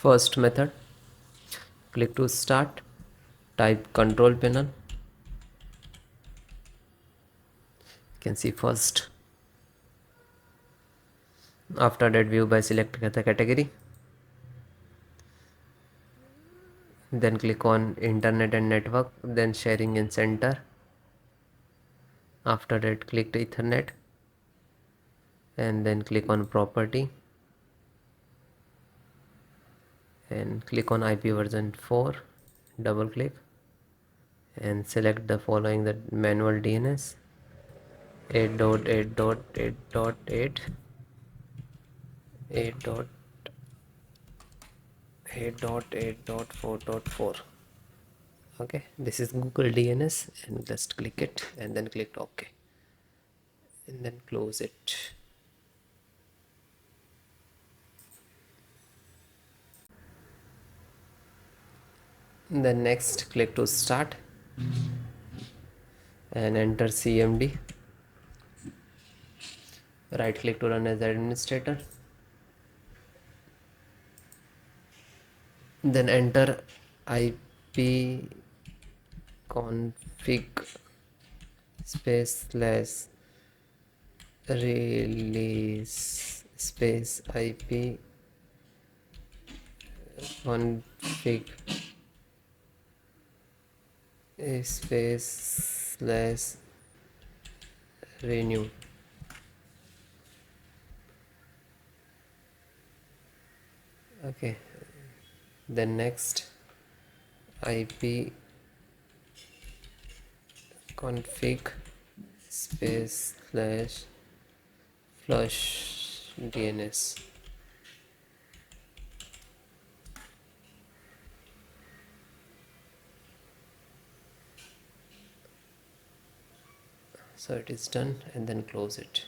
First method, click to start, type control panel. You can see first. After that, view by select the category. Then click on internet and network, then sharing in center. After that, click to Ethernet and then click on property and click on IP version 4, double click and select the following: the manual DNS 8.8.8.8 8.8.4.4. okay, this is Google DNS, and just click it and then click OK and then close it. Then next, click to start and enter CMD. Right click to run as administrator. Then enter IP config space slash release space IP config space slash renew. Okay, then next, IP config space slash flush DNS. So it is done, and then close it.